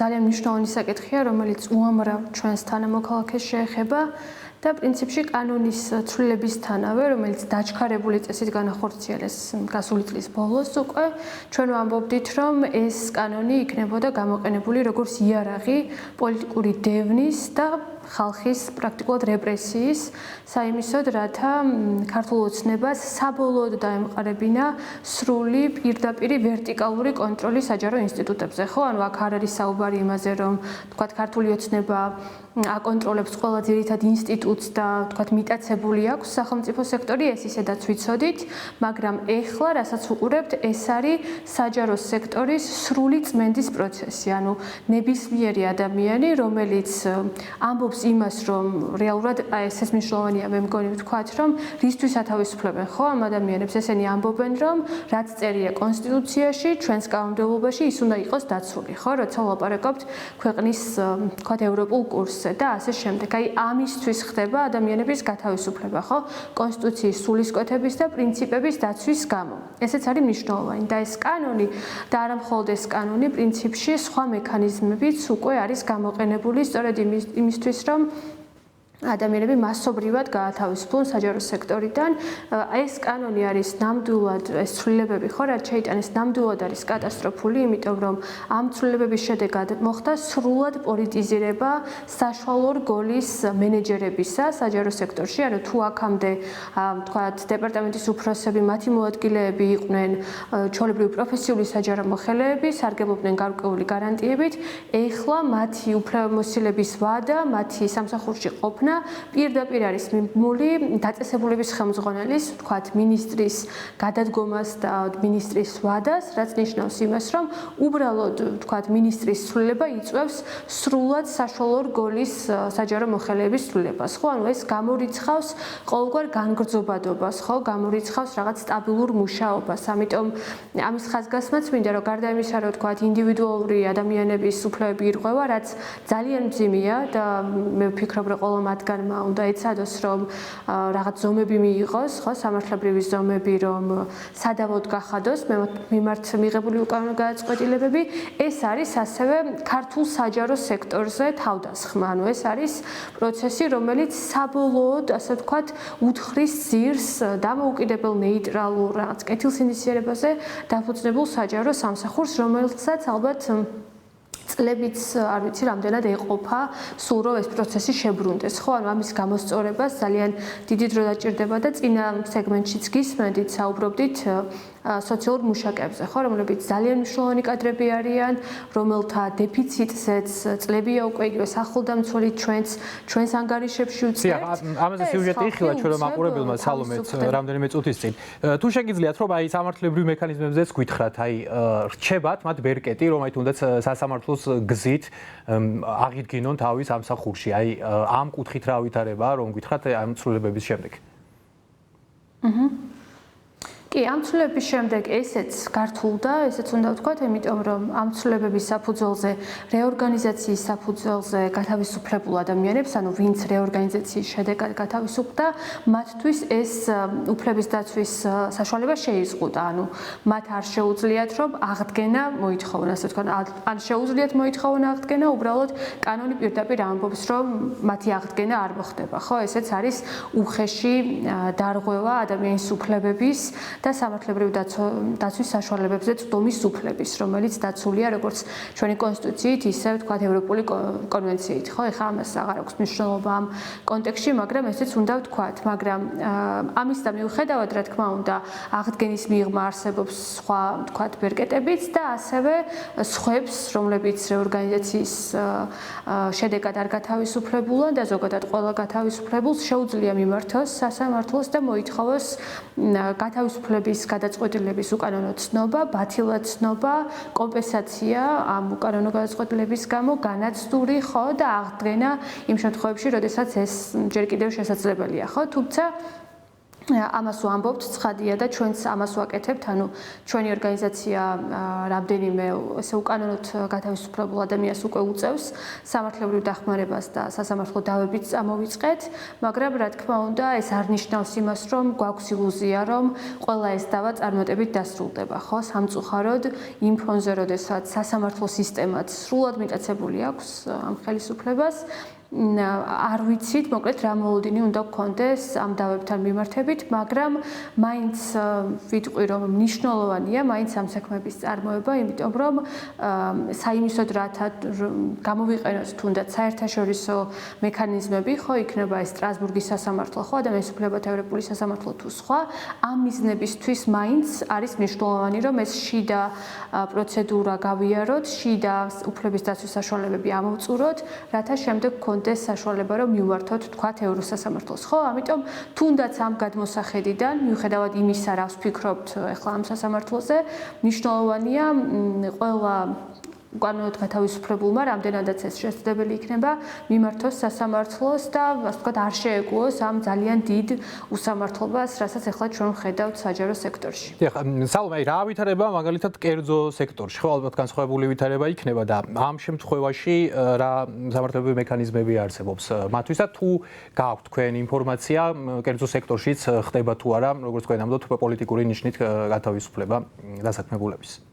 ძალიან მნიშვნელოვანი საკითხია, რომელიც უამრავ ჩვენს თანამოქალაქეს შეეხება და პრინციპში კანონის ცვლილებისთანავე, რომელიც დაჩქარებული წესით განახორციელეს გასული წლის ბოლოს უკვე, ჩვენ ვამბობდით, რომ ეს კანონი იქნებოდა გამოყენებული როგორც იარაღი პოლიტიკური დევნის და ხალხის პრაქტიკულად რეპრესიის საიმისოდ, რათა ქართულ ოცნებას საბოლოოდ დაემყარებინა სრული პირდაპირი ვერტიკალური კონტროლი საჯარო ინსტიტუტებზე. ხო, ანუ აქ არ არის საუბარი იმაზე, რომ თქვათ ქართული ოცნება აკონტროლებს ყველა ძირითად ინსტიტუტს და თქვათ მიტაცებული აქვს სახელმწიფო სექტორი, ეს ისედაც ვიცოდით, მაგრამ ეხლა რასაც უყურებთ, ეს არის საჯარო სექტორის სრული წმენდის პროცესი. ანუ ნებისმიერი ადამიანი, რომელიც ამბობს იმას, რომ რეალურად ეს მნიშვნელოვანია, მე მგონი ვთქვათ, რომ რისთვის ათავისუფლებენ ხო ამ ადამიანებს, ესენი ამბობენ, რომ რაც წერია კონსტიტუციაში, ჩვენს კანონმდებლობაში ის უნდა იყოს დაცული, ხო, როცა ვლაპარაკობთ ქვეყნის ვთქვათ ევროპულ კურსზე და ასე შემდეგ. აი ამისთვის ხდება ადამიანების გათავისუფლება, ხო, კონსტიტუციის სულისკვეთების და პრინციპების დაცვის გამო. ესეც არის მნიშვნელოვანი და ეს კანონი და არა მხოლოდ ეს კანონი, პრინციპში სხვა მექანიზმებიც უკვე არის გამოყენებული სწორედ იმისთვის, რომ ადამიანები მასობრივად გაათავისუფლონ საჯარო სექტორიდან. ეს კანონი არის ნამდვილად, ეს ცვლილებები ხო რაც შეიტანეს, ნამდვილად არის კატასტროფული, იმიტომ რომ ამ ცვლილებების შედეგად მოხდა სრულად პოლიტიზირება საშუალო რგოლის მენეჯერებისა საჯარო სექტორში. ანუ თუ აქამდე თქვათ დეპარტამენტის უფროსები, მათი მოადგილეები იყვნენ ჩვეულებრივი პროფესიული საჯარო მოხელეები, სარგებლობდნენ გარკვეული გარანტიებით, ეხლა მათი უფლებამოსილების ვადა, მათი სამსახურში ყოფნა პირდაპირ არის მიმული დაწესებულების ხელმძღვანელის, ვთქვათ, მინისტრის გადადგომას და მინისტრის ვადას, რაც ნიშნავს იმას, რომ უბრალოდ, ვთქვათ, მინისტრის ცვლილება იწვევს სრულად საშუალო რგოლის საჯარო მოხელეების ცვლილებას. ხო, ანუ ეს გამორიცხავს ყოველგვარ განგრძობადობას, ხო, გამორიცხავს რაღაც სტაბილურ მუშაობას. ამიტომ ამის ხაზგასმაც მინდა, რომ გარდა იმისა, რომ ვთქვათ, ინდივიდუალური ადამიანების უფლებები ირღვევა, რაც ძალიან მძიმეა და მე ვფიქრობ, რომ ყველა მათგანმა უნდა ეცადოს, რომ რაღაც ზომები მიიღოს, ხო, სამართლებრივი ზომები, რომ სადავოდ გახადოს მიმართ მიღებული უკანონო გადაწყვეტილებები. ეს არის ასევე ქართულ საჯარო სექტორზე თავდასხმა. ანუ ეს არის პროცესი, რომელიც საბოლოოდ, ასე ვთქვათ, უთხრის ძირს დამოუკიდებელ ნეიტრალურ რაღაც კეთილსინდისიერებაზე დაფუძნებულ საჯარო სამსახურს, რომელსაც ალბათ წლებიც არ ვიცი რამდენად ეყოფა სულ რომ ეს პროცესი შებრუნდეს. ხო, ანუ ამის გამოსწორებას ძალიან დიდი დრო დაჭირდება და წინა სეგმენტშიც გისმენდით, საუბრობდით სოციალურ მუშაკებზე, ხო, რომლებიც ძალიან მნიშვნელოვანი კადრები არიან, რომელთა დეფიციტზეც წლებია უკვე იგივე სახელდამცველი ჩვენს ანგარიშებში უწევთ. ამაზე სიუჟეტი იხილა ჩვენ რომ მაყურებელმა სალომეც რამდენიმე წუთის წინ. თუ შეგიძლიათ რომ აი სამართლებრივ მექანიზმებზეც გითხრათ, აი რჩებათ მათ ბერკეტი, რომ აი თუნდაც სასამართლოს გზით აღიდგინონ თავის ამსახურში. აი ამ კუთხით რა ვითარებაა, რომ გითხრათ ამ ცვლილებების შემდეგ? კი, ამ ცვლილებების შემდეგ ესეც გართულდა, ესეც უნდა ვთქვათ, იმიტომ რომ ამ ცვლილებების საფუძველზე, რეორგანიზაციის საფუძველზე გათავისუფლებულ ადამიანებს, ანუ ვინც რეორგანიზაციის შედეგად გათავისუფლდა, მათთვის ეს უფლების დაცვის საშუალება შეიზღუდა. ანუ მათ არ შეუძლიათ, რომ აღდგენა მოითხოვონ, ასე ვთქვათ, ან შეუძლიათ მოითხოვონ აღდგენა, უბრალოდ კანონი პირდაპირ ამბობს, რომ მათი აღდგენა არ მოხდება. ხო, ესეც არის უხეში დარღვევა ადამიანის უფლებების და სამართლებრივი დაცვის საშუალებებზე წვდომის უფლების, რომელიც დაცულია როგორც ჩვენი კონსტიტუციით, ისე ვთქვათ ევროპული კონვენციით, ხო? ეხლა ამას აღარ აქვს მნიშვნელობა ამ კონტექსტში, მაგრამ ესეც უნდა ვთქვათ, მაგრამ ამისთან მიუხედავად, რა თქმა უნდა, აღდგენის მიღმა არსებობს სხვა, ვთქვათ, ბერკეტებიც და ასევე სხვებს, რომლებიც რეორგანიზაციის შედეგად არ გათავისუფლებულან და ზოგადად ყველა გათავისუფლებულს შეუძლია მიმართოს სასამართლოს და მოითხოვოს გათავისუფლების გადაწყვეტილების უკანონო ცნობა, ბათილად ცნობა, კომპენსაცია ამ უკანონო გადაწყვეტილების გამო, განაცდური, ხო, და აღდგენა იმ შემთხვევებში, როდესაც ეს ჯერ კიდევ შესაძლებელია, ხო, თუმცა ამას ვამბობთ, ცხადია და ჩვენც ამას ვაკეთებთ, ანუ ჩვენი ორგანიზაცია რამდენიმე ესე უკანონოდ გათავისუფლებულ ადამიანს უკვე უწევს სამართლებრივ დახმარებას და სასამართლო დავებით წამოვიწყეთ, მაგრამ რა თქმა უნდა, ეს არ ნიშნავს იმას, რომ გვაქვს ილუზია, რომ ყველა ეს დავა წარმატებით დასრულდება, ხო? სამწუხაროდ, იმ ფონზე, როდესაც სასამართლო სისტემაც სრულად მიტაცებული აქვს ამ ხელისუფლებას, არ ვიცით, მოკლედ რა მოლოდინი უნდა გქონდეს ამ დავებთან მიმართებით, მაგრამ მაინც ვიტყვი, რომ მნიშვნელოვანია მაინც ამ საქმეების წარმოება, იმიტომ რომ საიმისოდ რათა გამოვიყენოთ თუნდაც საერთაშორისო მექანიზმები, ხო, იქნება ეს სტრასბურგის სასამართლო, ხო, ადამიანის უფლებათა ევროპული სასამართლო თუ სხვა, ამ მიზნებისთვის მაინც არის მნიშვნელოვანი, რომ ეს შიდა პროცედურა გავიაროთ, შიდა უფლების დაცვის საშუალებები ამოვწუროთ, რათა შემდეგ ეს საშუალება რომ მივმართოთ თქვათ ევროსასამართლოს, ხო? ამიტომ თუნდაც ამ გადმოსახედიდან, მიუხედავად იმისა, რას ვფიქრობთ ახლა ამ სასამართლოზე, მნიშვნელოვანია ყველა უკანონოდ გათავისუფლებულმა, რამდენადაც ეს შესაძლებელი იქნება, მიმართოს სასამართლოს და ასე ვთქვათ, არ შეეგუოს ამ ძალიან დიდ უსამართლობას, რასაც ახლა ჩვენ ვხედავთ საჯარო სექტორში. დიახ, სალომე, რა ვითარება მაგალითად კერძო სექტორში? ხო, ალბათ განსხვავებული ვითარება იქნება და ამ შემთხვევაში რა სამართლებრივი მექანიზმები არსებობს მათთვის და თუ გააქვთ თქვენ ინფორმაცია კერძო სექტორშიც ხდება თუ არა, როგორც თქვენ ამბობთ, პოლიტიკური ნიშნით გათავისუფლება დასაქმებულების?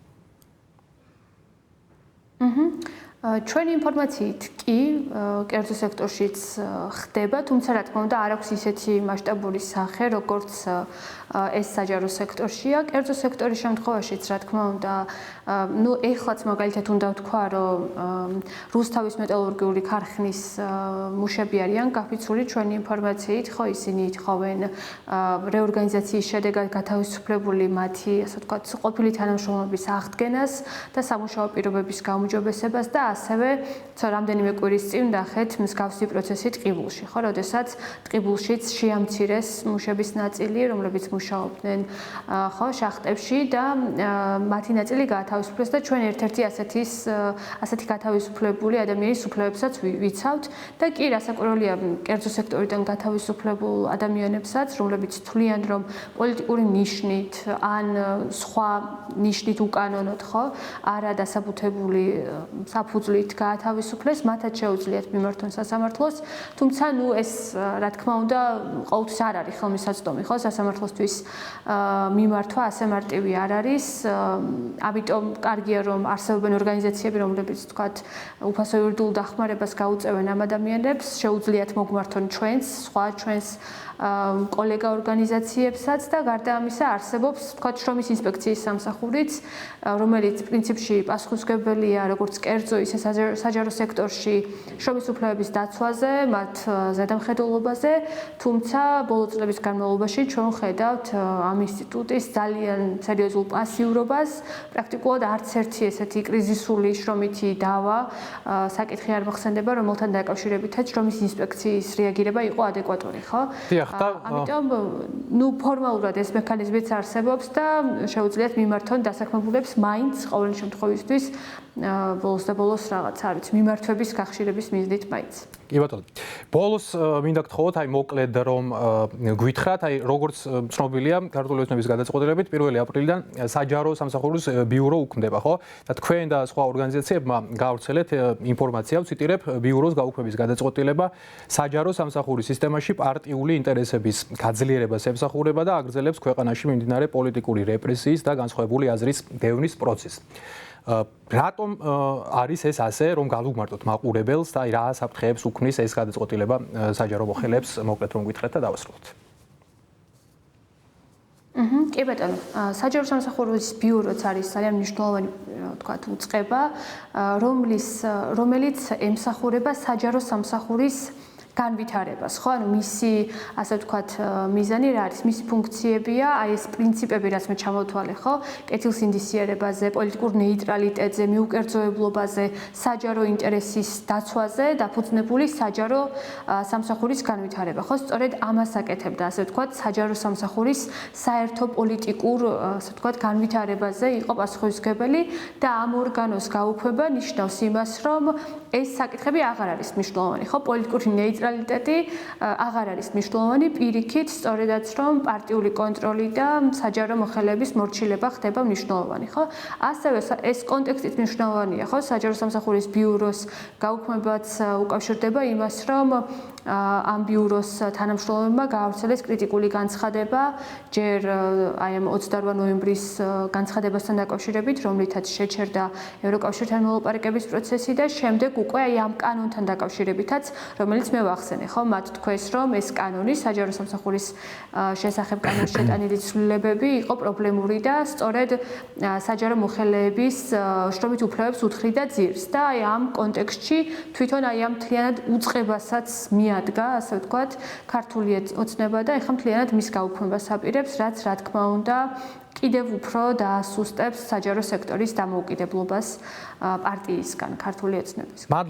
ჩვენი ინფორმაციით კი კერძო სექტორშიც ხდება, თუმცა რა თქმა უნდა არ აქვს ისეთი მასშტაბური სახე, როგორც ეს საჯარო სექტორშია. კერძო სექტორის შემთხვევაშიც რა თქმა უნდა, ну, ეხლაც მაგალითად უნდა ვთქვა, რომ რუსთავის მეტალურგიული ქარხნის მუშები არიან გაფიცული ჩვენი ინფორმაციით, ხო, ისინი ითხოვენ რეორგანიზაციის შედეგად გათავისუფლებული მათი, ასე ვთქვათ, ყოფილი თანამშრომლობის აღდგენას და სამუშაო პირობების გაუმჯობესებას და ასევე რამდენიმე კვირის წინ ნახეთ მსგავსი პროცესი ტყიბულში, ხო, როდესაც ტყიბულშიც შეამცირეს მუშების ნაწილი, რომლებიც მუშაობდნენ ხო შახტებში და მათი ნაწილი გაათავისუფლეს და ჩვენ ერთ-ერთი ასეთი გათავისუფლებული ადამიანის უფლებებსაც ვიცავთ და კი რასაკვირველია კერძო სექტორიდან გათავისუფლებულ ადამიანებსაც, რომლებიც თვლიან, რომ პოლიტიკური ნიშნით ან სხვა ნიშნით უკანონოდ ხო არა დასაბუთებული საფუძვლით გაათავისუფლეს, მათაც შეუძლიათ მიმართონ სასამართლოს, თუმცა ნუ ეს რა თქმა უნდა ყოველთვის არ არის ხელმისაწვდომი ხო სასამართლოსთვის მიმართვა ასე მარტივი არ არის, ამიტომ კარგია რომ არსებობენ ორგანიზაციები, რომლებიც თქვათ უფასო იურიდიულ დახმარებას გაუწევენ ამ ადამიანებს, შეუძლიათ მოგმართონ ჩვენს, სხვა ჩვენს კოლეგა ორგანიზაციებსაც და გარდა ამისა არსებობს თქვათ შრომის ინსპექციის სამსახურიც, რომელიც პრინციპში პასუხისმგებელია როგორც კერძო ისე საჯარო სექტორში შრომის უფლებების დაცვაზე, მათ ზედამხედველობაზე, თუმცა ბოლო წლების განმავლობაში ჩვენ ხედავთ ამ ინსტიტუტის ძალიან სერიოზულ პასიურობას, პრაქტიკულად არც ერთი ესეთი კრიზისული შრომითი დავა საკითხი არ მოხსენდება, რომელთან დაკავშირებითაც შრომის ინსპექციის რეაგირება იყო ადეკვატური, ხო? ამიტომ ნუ ფორმალურად ეს მექანიზმიც არსებობს და შეუძლიათ მიმართონ დასაქმებულებს მაინც ყოველ შემთხვევისთვის ბოლოს და ბოლოს რაღაც არ ვიცი მიმართვების გახშირების მიზნით მაინც. კი ბატონო. ბოლოს მინდა გთხოვოთ, აი მოკლედ რომ გვითხრათ, აი როგორც ცნობილია ქართული ოცნების გადაწყვეტილებით 1 აპრილიდან საჯარო სამსახურის ბიურო უქმდება, ხო? და თქვენ და სხვა ორგანიზაციებმა გაავრცელეთ ინფორმაცია, ვციტირებ, ბიუროს გაუქმების გადაწყვეტილება საჯარო სამსახურის სისტემაში პარტიული ინტერესების გაძლიერებას ემსახურება და აგრძელებს ქვეყანაში მიმდინარე პოლიტიკური რეპრესიის და განსხვავებული აზრის დევნის პროცესს. რატომ არის ეს ასე, რომ გავუგმართოთ მაყურებელს და აი რა საფრთხეებს უქმნის ეს გადაწყვეტილება საჯარო მოხელეებს, მოკლედ რომ გითხრათ და დავასრულოთ. კი ბატონო, საჯარო სამსახურის ბიუროც არის ძალიან მნიშვნელოვანი, თქვათ, უწყება, რომელიც ემსახურება საჯარო სამსახურის განვითარებას, ხო? ანუ მისი, ასე ვთქვათ, მიზანი რა არის? მისი ფუნქციებია, აი ეს პრინციპები, რაც მე ჩამოვთვალე, ხო? კეთილსინდისიერებაზე, პოლიტიკურ ნეიტრალიტეტზე, მიუკერძოებლობაზე, საჯარო ინტერესის დაცვაზე დაფუძნებული საჯარო სამსახურის განვითარება, ხო? სწორედ ამას აკეთებდა, ასე ვთქვათ, საჯარო სამსახურის საერთო პოლიტიკურ, ასე ვთქვათ, განვითარებაზე იყო პასუხისმგებელი და ამ ორგანოს გაუქმება ნიშნავს იმას, რომ ეს საკითხები აღარ არის მნიშვნელოვანი, ხო? პოლიტიკური ნეიტრალიტეტი ნეიტრალიტეტი აღარ არის მნიშვნელოვანი, პირიქით, სწორედაც რომ პარტიული კონტროლი და საჯარო მოხელეების მორჩილება ხდება მნიშვნელოვანი, ხო? ასევე ეს კონტექსტიც მნიშვნელოვანია, ხო? საჯარო სამსახურის ბიუროს გაუქმებაც უკავშირდება იმას, რომ ამ ბიუროს თანამშრომლებმა გაავრცელეს კრიტიკული განცხადება ჯერ აი ამ 28 ნოემბრის განცხადებასთან დაკავშირებით, რომლითაც შეჩერდა ევროკავშირთან მოლაპარაკების პროცესი და შემდეგ უკვე აი ამ კანონთან დაკავშირებითაც, რომელიც მე ვახსენე, ხო, მათ თქვეს, რომ ეს კანონი საჯარო სამსახურის შესახებ კანონის შეტანილი ცვლილებები იყო პრობლემური და სწორედ საჯარო მოხელეების შრომით უფლებებს უთხრიდა ძირს და აი ამ კონტექსტში თვითონ აი ამ მთლიანად უწყებასაც მიადგა, ასე ვთქვათ, ქართული ოცნება და ეხლა მთლიანად მის გაუქმებას აპირებს, რაც რა თქმა უნდა კიდევ უფრო დაასუსტებს საჯარო სექტორის დამოუკიდებლობას პარტიისგან, ქართული ოცნებისგან.